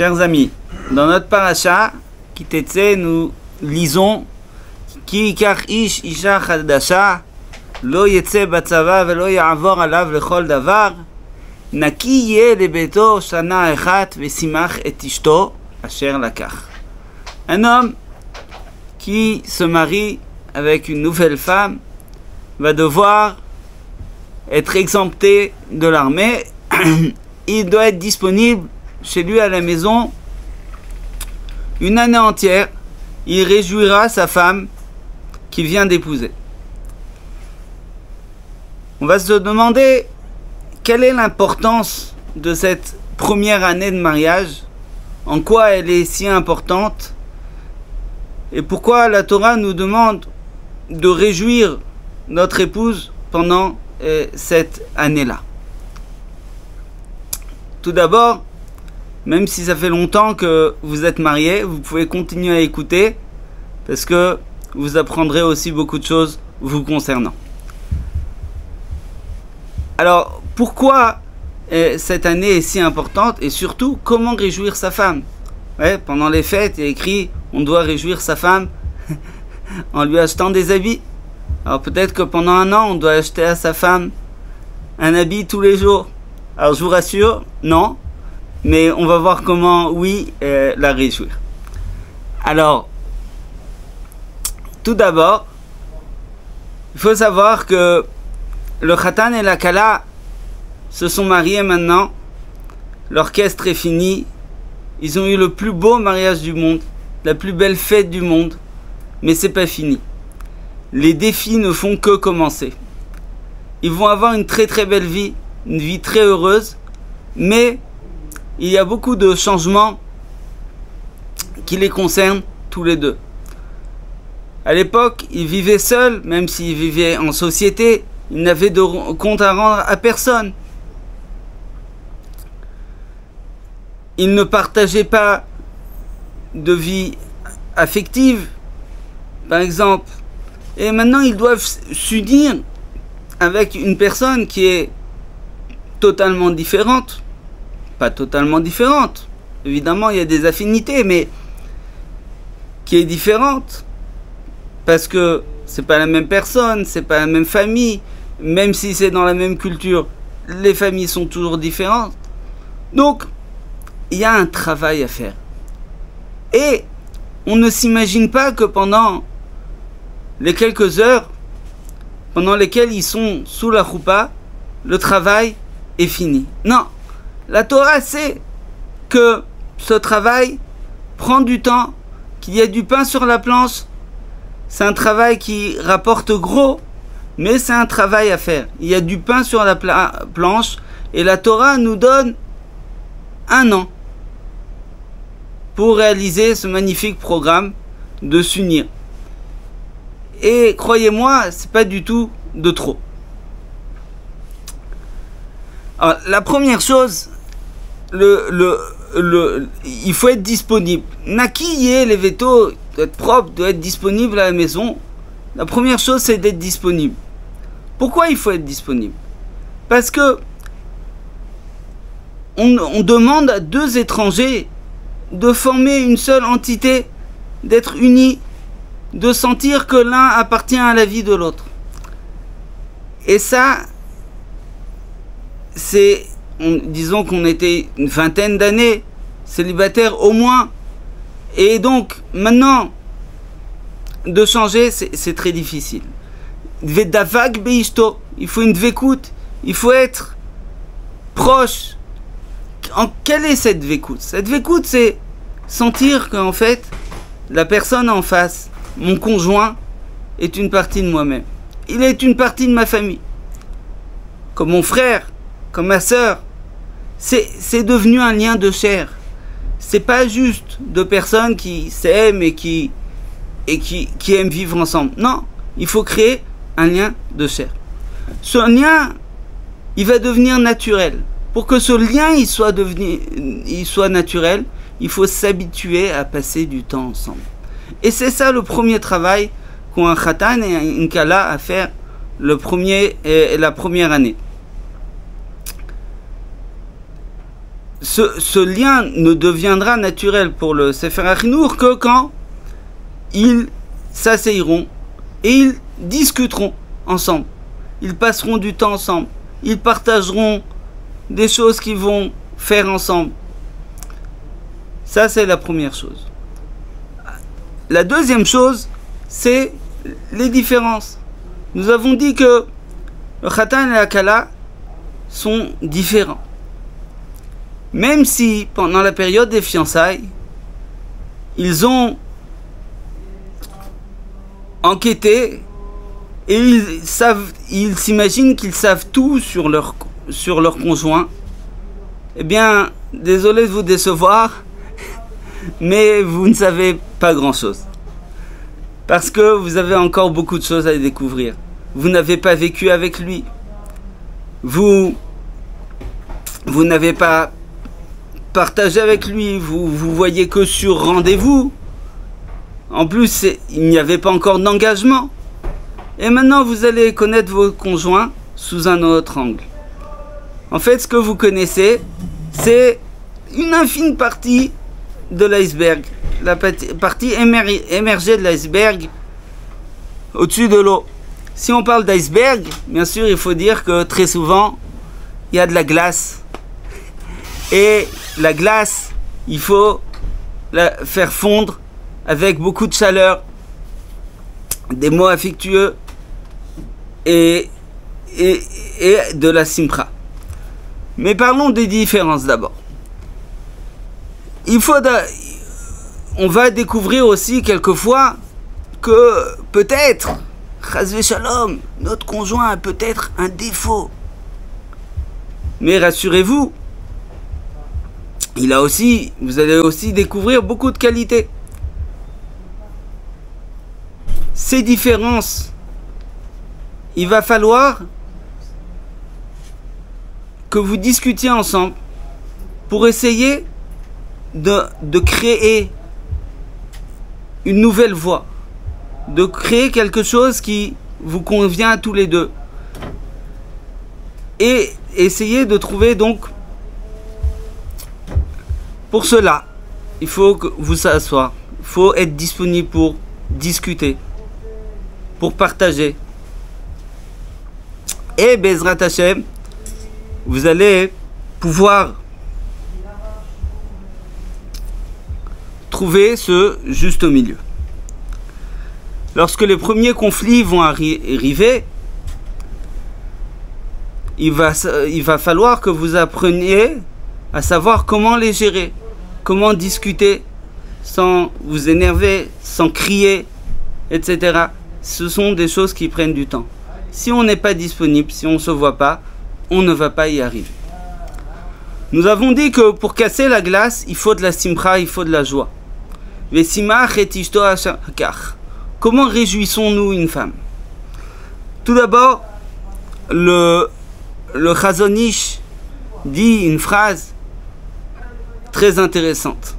Chers amis, dans notre paracha, Kitetse, nous lisons Ki ikach ish isha chadasha, lo yetse batzava velo ya'avor alav lechol davar, naki yeh lebeto shana echat vesimach et ishto asher lakach. Un homme qui se marie avec une nouvelle femme va devoir être exempté de l'armée. Il doit être disponible chez lui à la maison une année entière. Il réjouira sa femme qu'il vient d'épouser. On va se demander quelle est l'importance de cette première année de mariage, en quoi elle est si importante et pourquoi la Torah nous demande de réjouir notre épouse pendant cette année-là. Tout d'abord, même si ça fait longtemps que vous êtes mariés, vous pouvez continuer à écouter parce que vous apprendrez aussi beaucoup de choses vous concernant. Alors, pourquoi cette année est si importante et surtout, comment réjouir sa femme? Pendant les fêtes, il y a écrit on doit réjouir sa femme en lui achetant des habits. Alors peut-être que pendant un an, on doit acheter à sa femme un habit tous les jours. Alors je vous rassure, non, mais on va voir comment, oui, la réjouir. Alors, tout d'abord, il faut savoir que le Khatan et la Kala se sont mariés maintenant, l'orchestre est fini, ils ont eu le plus beau mariage du monde, la plus belle fête du monde, mais c'est pas fini. Les défis ne font que commencer. Ils vont avoir une très très belle vie, une vie très heureuse, mais il y a beaucoup de changements qui les concernent tous les deux. À l'époque, ils vivaient seuls, même s'ils vivaient en société, ils n'avaient de compte à rendre à personne. Ils ne partageaient pas de vie affective, par exemple. Et maintenant, ils doivent s'unir avec une personne qui est totalement différente. Pas totalement différente. Évidemment, il y a des affinités, mais qui est différente. Parce que c'est pas la même personne, c'est pas la même famille. Même si c'est dans la même culture, les familles sont toujours différentes. Donc, il y a un travail à faire. Et on ne s'imagine pas que pendant les quelques heures pendant lesquelles ils sont sous la choupa, le travail est fini. Non, la Torah sait que ce travail prend du temps, qu'il y a du pain sur la planche. C'est un travail qui rapporte gros, mais c'est un travail à faire. Il y a du pain sur la planche et la Torah nous donne un an pour réaliser ce magnifique programme de s'unir. Et croyez-moi, c'est pas du tout de trop. Alors, la première chose, il faut être disponible. Naki les vétos, doit être propre, doit être disponible à la maison. La première chose, c'est d'être disponible. Pourquoi il faut être disponible? Parce que on demande à deux étrangers de former une seule entité, d'être unis, de sentir que l'un appartient à la vie de l'autre. Et ça, c'est, disons qu'on était une vingtaine d'années célibataires au moins, et donc maintenant de changer, c'est très difficile. Vedavag beishto, il faut une dvekout, il faut être proche. Quelle est cette dvekout? Cette dvekout, c'est sentir qu'en fait la personne en face, mon conjoint, est une partie de moi-même. Il est une partie de ma famille. Comme mon frère, comme ma sœur. C'est devenu un lien de chair. C'est pas juste deux personnes qui s'aiment et qui aiment vivre ensemble. Non, il faut créer un lien de chair. Ce lien, il va devenir naturel. Pour que ce lien il soit naturel, il faut s'habituer à passer du temps ensemble. Et c'est ça le premier travail qu'ont un Khatan et une Kala à faire la première année. ce lien ne deviendra naturel pour le Sefer HaChinour que quand ils s'asseyeront et ils discuteront ensemble. Ils passeront du temps ensemble. Ils partageront des choses qu'ils vont faire ensemble. Ça, c'est la première chose. La deuxième chose, c'est les différences. Nous avons dit que le Khatan et la Kala sont différents. Même si, pendant la période des fiançailles, ils ont enquêté et ils s'imaginent qu'ils savent tout sur leur conjoint, eh bien, désolé de vous décevoir, mais vous ne savez pas grand-chose. Parce que vous avez encore beaucoup de choses à découvrir. Vous n'avez pas vécu avec lui. Vous n'avez pas partagé avec lui. Vous voyez que sur rendez-vous. En plus, il n'y avait pas encore d'engagement. Et maintenant, vous allez connaître vos conjoints sous un autre angle. En fait, ce que vous connaissez, c'est une infime partie de l'iceberg. La partie émergée de l'iceberg au-dessus de l'eau. Si on parle d'iceberg, bien sûr, il faut dire que très souvent, il y a de la glace. Et la glace, il faut la faire fondre avec beaucoup de chaleur, des mots affectueux et de la simpra. Mais parlons des différences d'abord. On va découvrir aussi quelquefois que peut-être, Chazvé Shalom, notre conjoint a peut-être un défaut. Mais rassurez-vous, vous allez aussi découvrir beaucoup de qualités. Ces différences, il va falloir que vous discutiez ensemble pour essayer de créer une nouvelle voie, de créer quelque chose qui vous convient à tous les deux. Et essayer de trouver donc, pour cela, il faut que vous s'asseoir, il faut être disponible pour discuter, pour partager. Et Bezrat Hashem, vous allez pouvoir trouver ce juste milieu. Lorsque les premiers conflits vont arriver, il va falloir que vous appreniez à savoir comment les gérer, comment discuter sans vous énerver, sans crier, etc. Ce sont des choses qui prennent du temps. Si on n'est pas disponible, si on ne se voit pas, on ne va pas y arriver. Nous avons dit que pour casser la glace, il faut de la simcha, il faut de la joie. Comment réjouissons-nous une femme? Tout d'abord, le Chazon Ish dit une phrase très intéressante.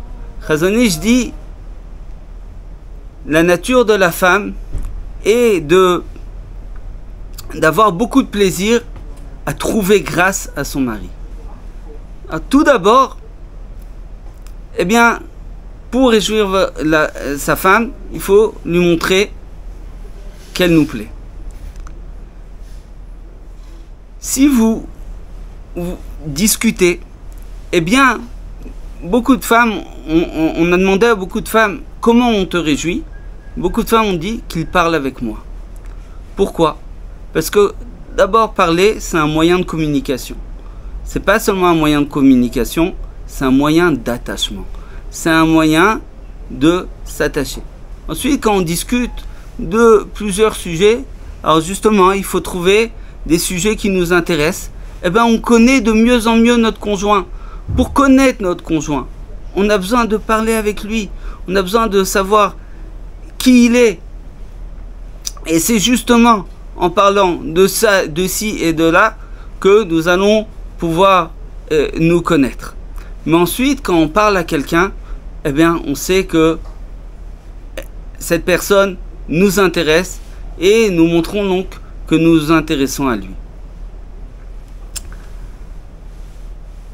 Chazon Ish dit: la nature de la femme est d'avoir beaucoup de plaisir à trouver grâce à son mari. Alors, tout d'abord, eh bien, pour réjouir sa femme, il faut lui montrer qu'elle nous plaît. Si vous discutez, eh bien, beaucoup de femmes, on a demandé à beaucoup de femmes comment on te réjouit. Beaucoup de femmes ont dit qu'ils parlent avec moi. Pourquoi? Parce que d'abord, parler, c'est un moyen de communication. C'est pas seulement un moyen de communication, c'est un moyen d'attachement. C'est un moyen de s'attacher. Ensuite, quand on discute de plusieurs sujets, alors justement, il faut trouver des sujets qui nous intéressent. Eh bien, on connaît de mieux en mieux notre conjoint. Pour connaître notre conjoint, on a besoin de parler avec lui. On a besoin de savoir qui il est. Et c'est justement en parlant de ça, de ci et de là, que nous allons pouvoir nous connaître. Mais ensuite, quand on parle à quelqu'un, eh bien, on sait que cette personne nous intéresse et nous montrons donc que nous nous intéressons à lui.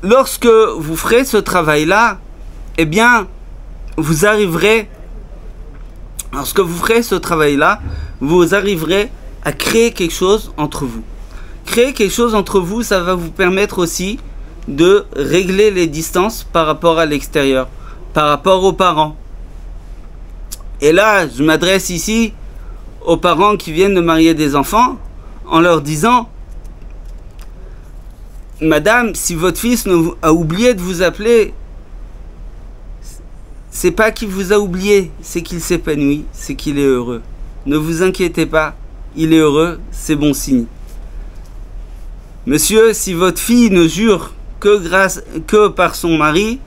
lorsque vous ferez ce travail-là, eh bien, vous arriverez, lorsque vous ferez ce travail-là, vous arriverez à créer quelque chose entre vous. Créer quelque chose entre vous, ça va vous permettre aussi de régler les distances par rapport à l'extérieur, par rapport aux parents. Et là, je m'adresse ici aux parents qui viennent de marier des enfants en leur disant: Madame, si votre fils a oublié de vous appeler, c'est pas qu'il vous a oublié, c'est qu'il s'épanouit, c'est qu'il est heureux. Ne vous inquiétez pas, il est heureux, c'est bon signe. Monsieur, si votre fille ne jure que par son mari,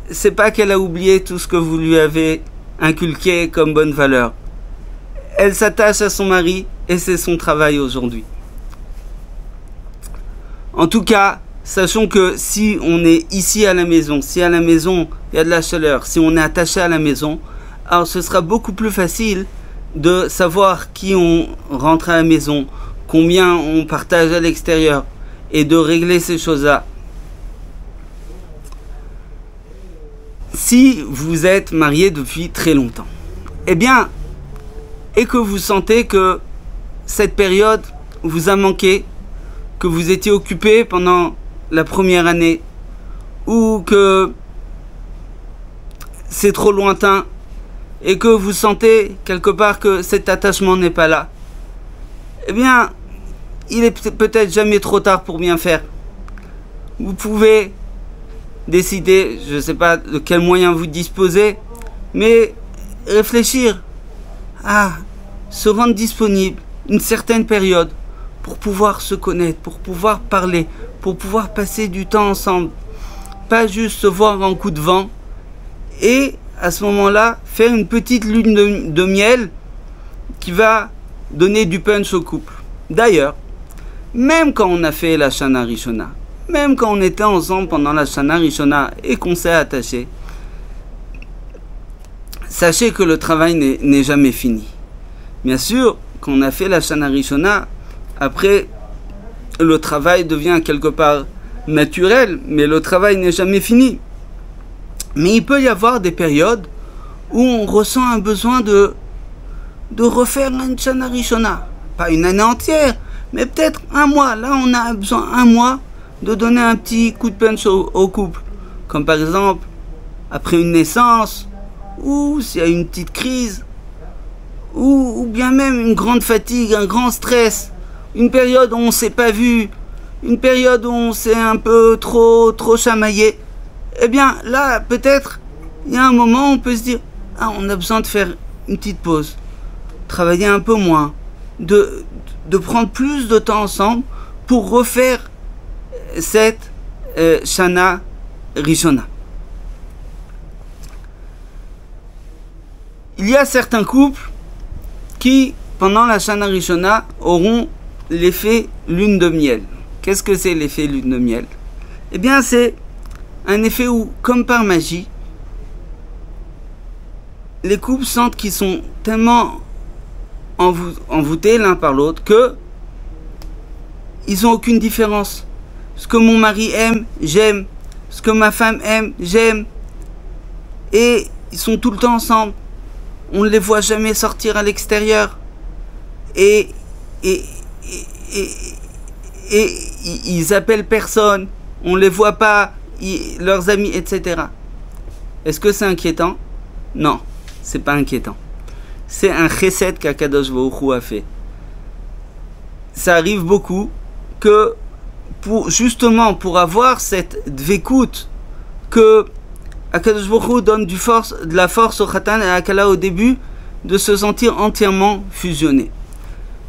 c'est pas qu'elle a oublié tout ce que vous lui avez inculqué comme bonne valeur. Elle s'attache à son mari et c'est son travail aujourd'hui. En tout cas, sachons que si on est ici à la maison, si à la maison il y a de la chaleur, si on est attaché à la maison, alors ce sera beaucoup plus facile de savoir qui on rentre à la maison, combien on partage à l'extérieur et de régler ces choses-là. Si vous êtes marié depuis très longtemps, eh bien, et que vous sentez que cette période vous a manqué, que vous étiez occupé pendant la première année, ou que c'est trop lointain, et que vous sentez quelque part que cet attachement n'est pas là, eh bien, il est peut-être jamais trop tard pour bien faire. Vous pouvez décider, je ne sais pas de quels moyens vous disposez, mais réfléchir à se rendre disponible une certaine période pour pouvoir se connaître, pour pouvoir parler, pour pouvoir passer du temps ensemble, pas juste se voir en coup de vent, et à ce moment-là, faire une petite lune de miel qui va donner du punch au couple. D'ailleurs, même quand on a fait la Shana Rishona, même quand on était ensemble pendant la Shana Rishona et qu'on s'est attaché, sachez que le travail n'est jamais fini. Bien sûr, quand on a fait la Shana Rishona, après, le travail devient quelque part naturel, mais le travail n'est jamais fini. Mais il peut y avoir des périodes où on ressent un besoin de refaire une Shana Rishona. Pas une année entière, mais peut-être un mois. Là, on a besoin un mois de donner un petit coup de punch au couple. Comme par exemple, après une naissance, ou s'il y a une petite crise, ou bien même une grande fatigue, un grand stress, une période où on ne s'est pas vu, une période où on s'est un peu trop chamaillé. Eh bien, là, peut-être, il y a un moment où on peut se dire: ah, on a besoin de faire une petite pause, travailler un peu moins, de prendre plus de temps ensemble pour refaire cette Shana Rishona. Il y a certains couples qui, pendant la Shana Rishona, auront l'effet lune de miel. Qu'est-ce que c'est l'effet lune de miel? Eh bien, c'est un effet où, comme par magie, les couples sentent qu'ils sont tellement envoûtés l'un par l'autre que ils n'ont aucune différence. Ce que mon mari aime, j'aime. Ce que ma femme aime, j'aime. Et ils sont tout le temps ensemble. On ne les voit jamais sortir à l'extérieur. Et ils appellent personne. On ne les voit pas, leurs amis, etc. Est-ce que c'est inquiétant? Non, c'est pas inquiétant. C'est un chesed qu'Akadosh Baruch Hu a fait. Ça arrive beaucoup que justement pour avoir cette dvekout que Akadosh Baruch Hu donne de la force au Khatan et à Akala au début de se sentir entièrement fusionné.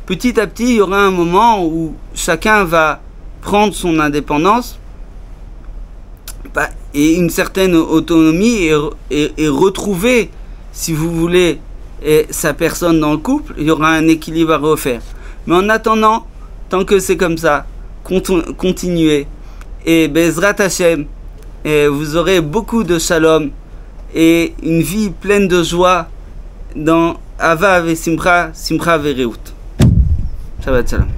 Petit à petit, il y aura un moment où chacun va prendre son indépendance et une certaine autonomie et retrouver, si vous voulez, sa personne dans le couple. Il y aura un équilibre à refaire. Mais en attendant, tant que c'est comme ça, continuez. Et Bezrat Hashem, vous aurez beaucoup de shalom et une vie pleine de joie dans Ava ve Simcha, Simcha ve Reut. Shabbat Shalom.